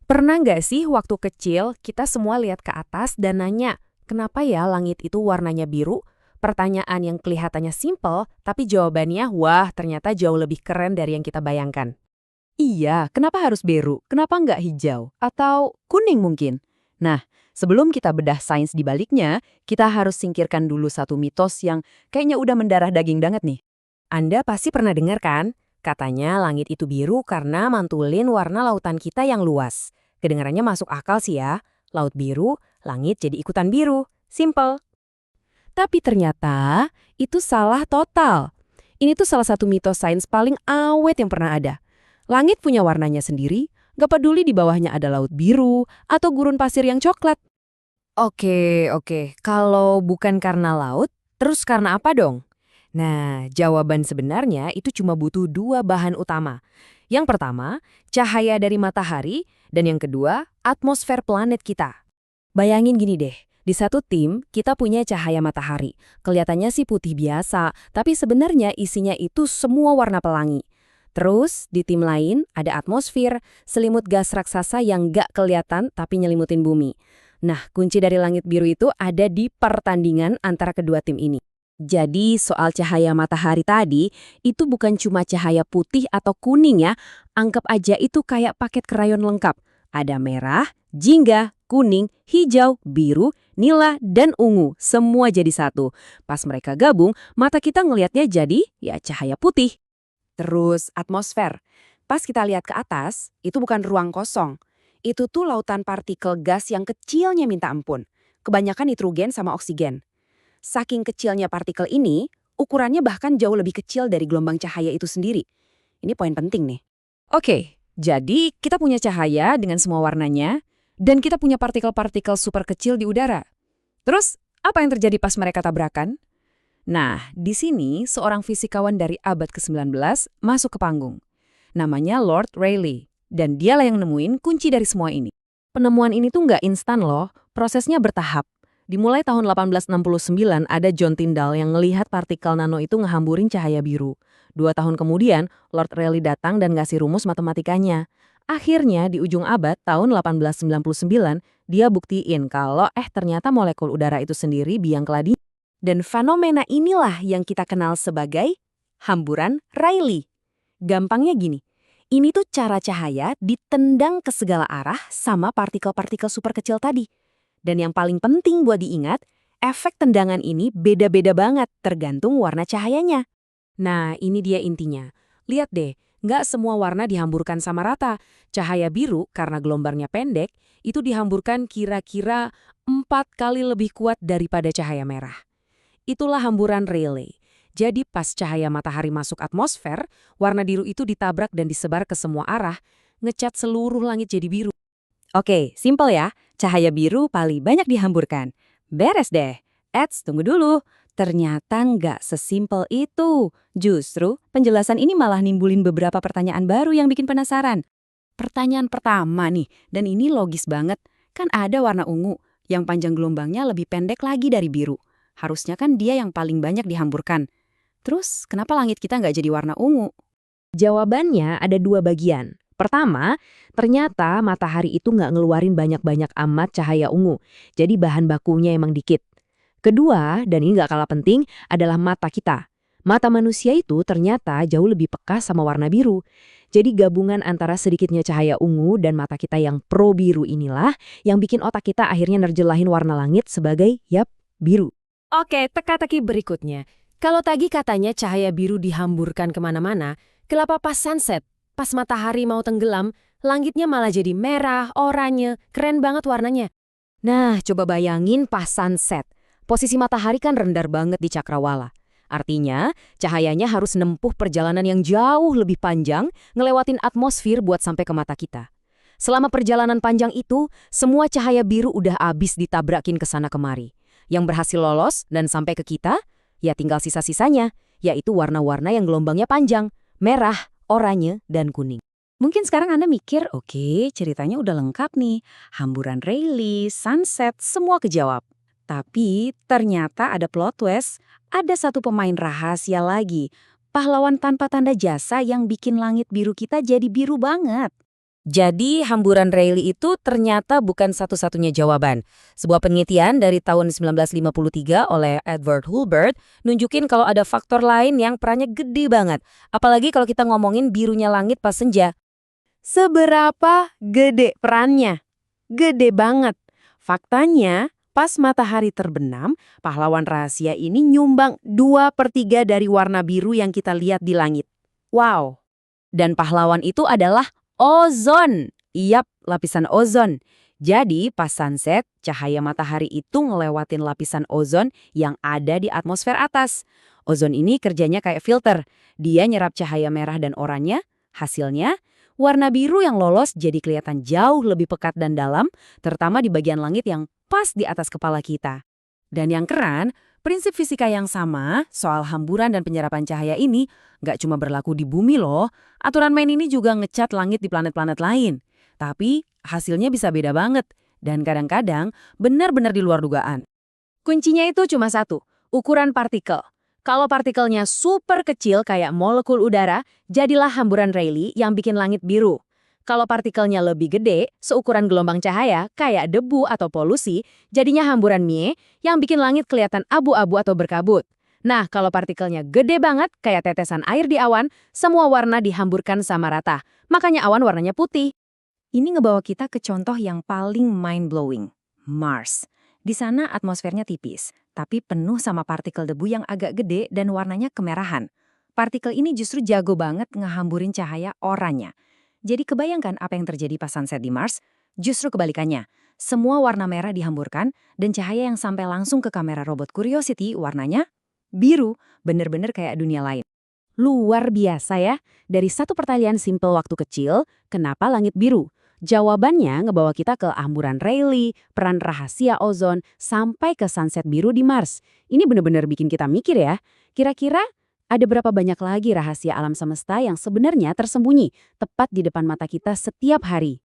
Pernah nggak sih waktu kecil kita semua lihat ke atas dan nanya, kenapa ya langit itu warnanya biru? Pertanyaan yang kelihatannya simpel, tapi jawabannya wah ternyata jauh lebih keren dari yang kita bayangkan. Iya, kenapa harus biru? Kenapa nggak hijau? Atau kuning mungkin? Nah, sebelum kita bedah sains di baliknya, kita harus singkirkan dulu satu mitos yang kayaknya udah mendarah daging banget nih. Anda pasti pernah dengar kan? Katanya langit itu biru karena mantulin warna lautan kita yang luas. Kedengarannya masuk akal sih ya. Laut biru, langit jadi ikutan biru. Simple. Tapi ternyata itu salah total. Ini tuh salah satu mitos sains paling awet yang pernah ada. Langit punya warnanya sendiri, gak peduli di bawahnya ada laut biru atau gurun pasir yang coklat. Oke. Kalau bukan karena laut, terus karena apa dong? Nah, jawaban sebenarnya itu cuma butuh dua bahan utama. Yang pertama, cahaya dari matahari, dan yang kedua, atmosfer planet kita. Bayangin gini deh, di satu tim kita punya cahaya matahari. Kelihatannya sih putih biasa, tapi sebenarnya isinya itu semua warna pelangi. Terus, di tim lain ada atmosfer, selimut gas raksasa yang nggak kelihatan tapi nyelimutin bumi. Nah, kunci dari langit biru itu ada di pertandingan antara kedua tim ini. Jadi, soal cahaya matahari tadi, itu bukan cuma cahaya putih atau kuning ya. Anggap aja itu kayak paket krayon lengkap. Ada merah, jingga, kuning, hijau, biru, nila, dan ungu. Semua jadi satu. Pas mereka gabung, mata kita ngelihatnya jadi ya cahaya putih. Terus atmosfer. Pas kita lihat ke atas, itu bukan ruang kosong. Itu tuh lautan partikel gas yang kecilnya minta ampun. Kebanyakan nitrogen sama oksigen. Saking kecilnya partikel ini, ukurannya bahkan jauh lebih kecil dari gelombang cahaya itu sendiri. Ini poin penting nih. Oke, jadi kita punya cahaya dengan semua warnanya, dan kita punya partikel-partikel super kecil di udara. Terus, apa yang terjadi pas mereka tabrakan? Nah, di sini seorang fisikawan dari abad ke-19 masuk ke panggung. Namanya Lord Rayleigh, dan dialah yang nemuin kunci dari semua ini. Penemuan ini tuh nggak instan loh, prosesnya bertahap. Dimulai tahun 1869 ada John Tyndall yang ngelihat partikel nano itu ngehamburin cahaya biru. 2 tahun kemudian, Lord Rayleigh datang dan ngasih rumus matematikanya. Akhirnya di ujung abad tahun 1899, dia buktiin kalau ternyata molekul udara itu sendiri biang keladi. Dan fenomena inilah yang kita kenal sebagai hamburan Rayleigh. Gampangnya gini, ini tuh cara cahaya ditendang ke segala arah sama partikel-partikel super kecil tadi. Dan yang paling penting buat diingat, efek tendangan ini beda-beda banget tergantung warna cahayanya. Nah, ini dia intinya. Lihat deh, nggak semua warna dihamburkan sama rata. Cahaya biru karena gelombangnya pendek, itu dihamburkan kira-kira 4 kali lebih kuat daripada cahaya merah. Itulah hamburan Rayleigh. Jadi pas cahaya matahari masuk atmosfer, warna biru itu ditabrak dan disebar ke semua arah, ngecat seluruh langit jadi biru. Oke, simpel ya. Cahaya biru paling banyak dihamburkan. Beres deh. Tunggu dulu. Ternyata nggak sesimpel itu. Justru, penjelasan ini malah nimbulin beberapa pertanyaan baru yang bikin penasaran. Pertanyaan pertama nih, dan ini logis banget. Kan ada warna ungu, yang panjang gelombangnya lebih pendek lagi dari biru. Harusnya kan dia yang paling banyak dihamburkan. Terus, kenapa langit kita nggak jadi warna ungu? Jawabannya ada dua bagian. Pertama, ternyata matahari itu nggak ngeluarin banyak-banyak amat cahaya ungu, jadi bahan bakunya emang dikit. Kedua, dan ini nggak kalah penting, adalah mata kita. Mata manusia itu ternyata jauh lebih peka sama warna biru. Jadi gabungan antara sedikitnya cahaya ungu dan mata kita yang pro biru inilah yang bikin otak kita akhirnya nerjelahin warna langit sebagai, yap, biru. Oke, teka-teki berikutnya. Kalau tadi katanya cahaya biru dihamburkan kemana-mana, kenapa pas sunset? Pas matahari mau tenggelam, langitnya malah jadi merah, oranye, keren banget warnanya. Nah, coba bayangin pas sunset. Posisi matahari kan rendah banget di cakrawala. Artinya, cahayanya harus nempuh perjalanan yang jauh lebih panjang, ngelewatin atmosfer buat sampai ke mata kita. Selama perjalanan panjang itu, semua cahaya biru udah abis ditabrakin ke sana kemari. Yang berhasil lolos dan sampai ke kita, ya tinggal sisa-sisanya, yaitu warna-warna yang gelombangnya panjang, merah, oranye, dan kuning. Mungkin sekarang Anda mikir, oke, ceritanya udah lengkap nih. Hamburan Rayleigh, sunset, semua kejawab. Tapi ternyata ada plot twist, ada satu pemain rahasia lagi. Pahlawan tanpa tanda jasa yang bikin langit biru kita jadi biru banget. Jadi hamburan Rayleigh itu ternyata bukan satu-satunya jawaban. Sebuah penelitian dari tahun 1953 oleh Edward Hurlburt nunjukin kalau ada faktor lain yang perannya gede banget. Apalagi kalau kita ngomongin birunya langit pas senja. Seberapa gede perannya? Gede banget. Faktanya, pas matahari terbenam, pahlawan rahasia ini nyumbang 2/3 dari warna biru yang kita lihat di langit. Wow. Dan pahlawan itu adalah ozon. Yap, lapisan ozon. Jadi, pas sunset, cahaya matahari itu ngelewatin lapisan ozon yang ada di atmosfer atas. Ozon ini kerjanya kayak filter. Dia nyerap cahaya merah dan oranye. Hasilnya, warna biru yang lolos jadi kelihatan jauh lebih pekat dan dalam, terutama di bagian langit yang pas di atas kepala kita. Dan yang keren, prinsip fisika yang sama soal hamburan dan penyerapan cahaya ini nggak cuma berlaku di bumi loh. Aturan main ini juga ngecat langit di planet-planet lain. Tapi hasilnya bisa beda banget. Dan kadang-kadang benar-benar di luar dugaan. Kuncinya itu cuma satu, ukuran partikel. Kalau partikelnya super kecil kayak molekul udara, jadilah hamburan Rayleigh yang bikin langit biru. Kalau partikelnya lebih gede, seukuran gelombang cahaya, kayak debu atau polusi, jadinya hamburan Mie yang bikin langit kelihatan abu-abu atau berkabut. Nah, kalau partikelnya gede banget, kayak tetesan air di awan, semua warna dihamburkan sama rata. Makanya awan warnanya putih. Ini ngebawa kita ke contoh yang paling mind-blowing. Mars. Di sana atmosfernya tipis, tapi penuh sama partikel debu yang agak gede dan warnanya kemerahan. Partikel ini justru jago banget ngehamburin cahaya oranye. Jadi kebayangkan apa yang terjadi pas sunset di Mars? Justru kebalikannya. Semua warna merah dihamburkan dan cahaya yang sampai langsung ke kamera robot Curiosity warnanya biru, bener-bener kayak dunia lain. Luar biasa ya. Dari satu pertanyaan simpel waktu kecil, kenapa langit biru? Jawabannya ngebawa kita ke hamburan Rayleigh, peran rahasia ozon, sampai ke sunset biru di Mars. Ini bener-bener bikin kita mikir ya. Kira-kira ada berapa banyak lagi rahasia alam semesta yang sebenarnya tersembunyi tepat di depan mata kita setiap hari?